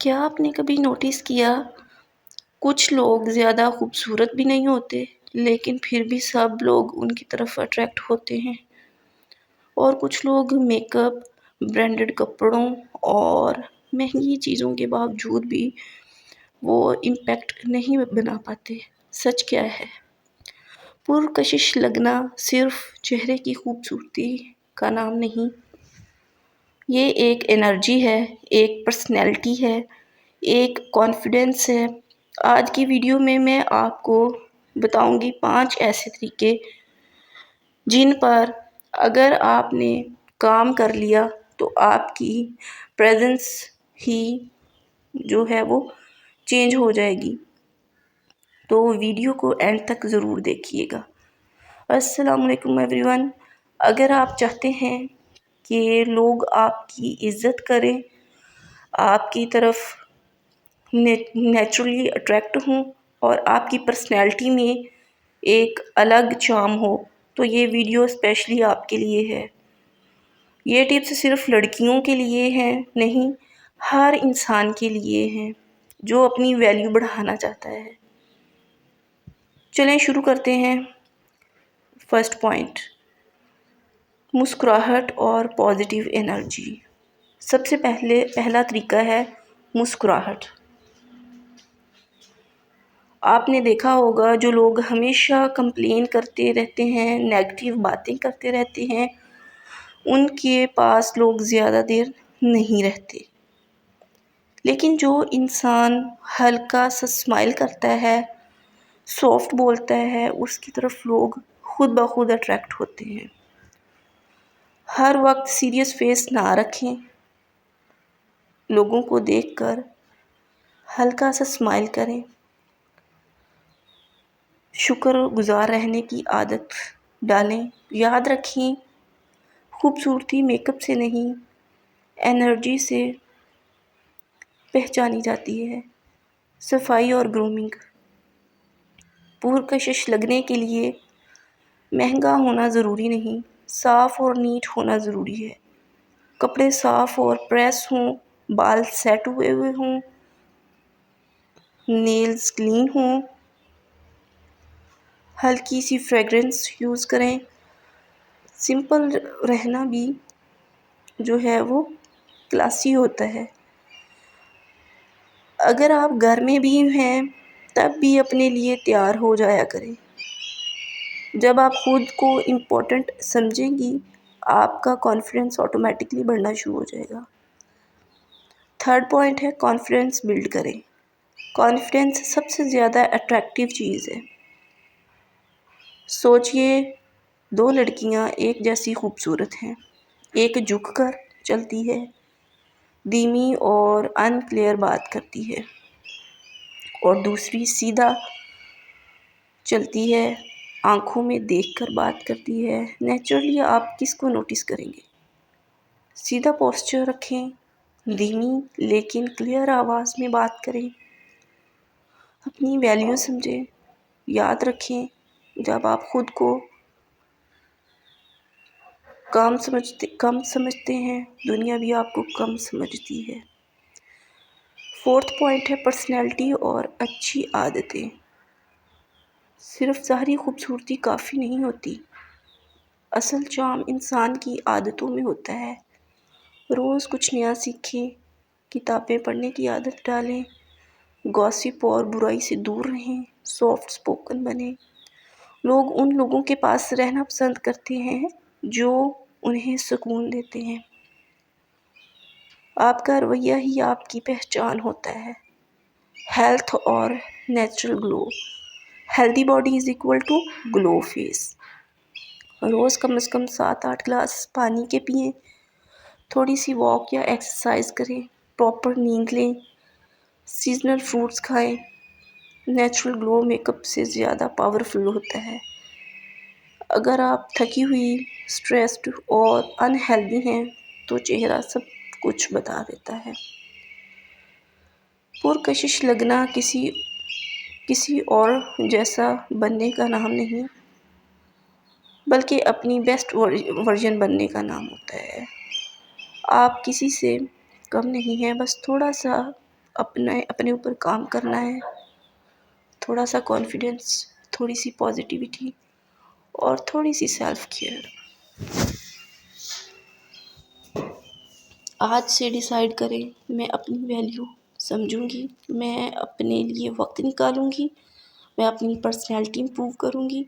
کیا آپ نے کبھی نوٹس کیا کچھ لوگ زیادہ خوبصورت بھی نہیں ہوتے لیکن پھر بھی سب لوگ ان کی طرف اٹریکٹ ہوتے ہیں، اور کچھ لوگ میک اپ، برانڈڈ کپڑوں اور مہنگی چیزوں کے باوجود بھی وہ امپیکٹ نہیں بنا پاتے۔ سچ کیا ہے؟ پرکشش لگنا صرف چہرے کی خوبصورتی کا نام نہیں، یہ ایک انرجی ہے، ایک پرسنالٹی ہے، ایک کانفیڈنس ہے۔ آج کی ویڈیو میں آپ کو بتاؤں گی 5 ایسے طریقے جن پر اگر آپ نے کام کر لیا تو آپ کی پریزنس ہی جو ہے وہ چینج ہو جائے گی۔ تو ویڈیو کو اینڈ تک ضرور دیکھیے گا۔ السلام علیکم ایوری ون۔ اگر آپ چاہتے ہیں کہ لوگ آپ کی عزت کریں، آپ کی طرف نیچرلی اٹریکٹ ہوں اور آپ کی پرسنالٹی میں ایک الگ چارم ہو، تو یہ ویڈیو اسپیشلی آپ کے لیے ہے۔ یہ ٹپس صرف لڑکیوں کے لیے ہیں نہیں، ہر انسان کے لیے ہیں جو اپنی ویلیو بڑھانا چاہتا ہے۔ چلیں شروع کرتے ہیں۔ فرسٹ پوائنٹ، مسکراہٹ اور پازیٹیو انرجی۔ سب سے پہلا طریقہ ہے مسکراہٹ۔ آپ نے دیکھا ہوگا جو لوگ ہمیشہ کمپلین کرتے رہتے ہیں، نیگیٹیو باتیں کرتے رہتے ہیں، ان کے پاس لوگ زیادہ دیر نہیں رہتے۔ لیکن جو انسان ہلکا سا اسمائل کرتا ہے، سافٹ بولتا ہے، اس کی طرف لوگ خود بخود اٹریکٹ ہوتے ہیں۔ ہر وقت سیریس فیس نہ رکھیں، لوگوں کو دیکھ کر ہلکا سا اسمائل کریں، شکر گزار رہنے کی عادت ڈالیں۔ یاد رکھیں، خوبصورتی میک اپ سے نہیں، انرجی سے پہچانی جاتی ہے۔ صفائی اور گرومنگ۔ پرکشش لگنے کے لیے مہنگا ہونا ضروری نہیں، صاف اور نیٹ ہونا ضروری ہے۔ کپڑے صاف اور پریس ہوں، بال سیٹ ہوئے ہوں، نیلز کلین ہوں، ہلکی سی فریگرنس یوز کریں۔ سمپل رہنا بھی جو ہے وہ کلاسی ہوتا ہے۔ اگر آپ گھر میں بھی ہیں تب بھی اپنے لیے تیار ہو جایا کریں۔ جب آپ خود کو امپورٹنٹ سمجھیں گی، آپ کا کانفیڈنس آٹومیٹکلی بڑھنا شروع ہو جائے گا۔ تھرڈ پوائنٹ ہے کانفیڈنس بلڈ کریں۔ کانفیڈنس سب سے زیادہ اٹریکٹیو چیز ہے۔ سوچئے 2 لڑکیاں ایک جیسی خوبصورت ہیں، ایک جھک کر چلتی ہے، دھیمی اور ان کلیئر بات کرتی ہے، اور دوسری سیدھا چلتی ہے، آنکھوں میں دیکھ کر بات کرتی ہے۔ نیچرلی آپ کس کو نوٹس کریں گے؟ سیدھا پوسچر رکھیں، دھیمی لیکن کلیئر آواز میں بات کریں، اپنی ویلیو سمجھیں۔ یاد رکھیں، جب آپ خود کو کم سمجھتے ہیں، دنیا بھی آپ کو کم سمجھتی ہے۔ فورتھ پوائنٹ ہے پرسنالٹی اور اچھی عادتیں۔ صرف ظاہری خوبصورتی کافی نہیں ہوتی، اصل چارم انسان کی عادتوں میں ہوتا ہے۔ روز کچھ نیا سیکھیں، کتابیں پڑھنے کی عادت ڈالیں، گوسپ اور برائی سے دور رہیں، سافٹ اسپوکن بنیں۔ لوگ ان لوگوں کے پاس رہنا پسند کرتے ہیں جو انہیں سکون دیتے ہیں۔ آپ کا رویہ ہی آپ کی پہچان ہوتا ہے۔ ہیلتھ اور natural glow. Healthy body is equal to glow face. روز کم از کم 7-8 گلاس پانی کے پئیں، تھوڑی سی واک یا ایکسرسائز کریں، پراپر نیند لیں، سیزنل فروٹس کھائیں۔ نیچرل گلو میک اپ سے زیادہ پاورفل ہوتا ہے۔ اگر آپ تھکی ہوئی، اسٹریسڈ اور انہیلدی ہیں تو چہرہ سب کچھ بتا دیتا ہے۔ پرکشش لگنا کسی اور جیسا بننے کا نام نہیں، بلکہ اپنی بیسٹ ورژن بننے کا نام ہوتا ہے۔ آپ کسی سے کم نہیں ہیں، بس تھوڑا سا اپنے اوپر کام کرنا ہے، تھوڑا سا کانفیڈنس، تھوڑی سی پازیٹیوٹی اور تھوڑی سی سیلف کیئر۔ آج سے ڈیسائیڈ کریں، میں اپنی ویلیو سمجھوں گی، میں اپنے لیے وقت نکالوں گی، میں اپنی پرسنالٹی امپروو کروں گی،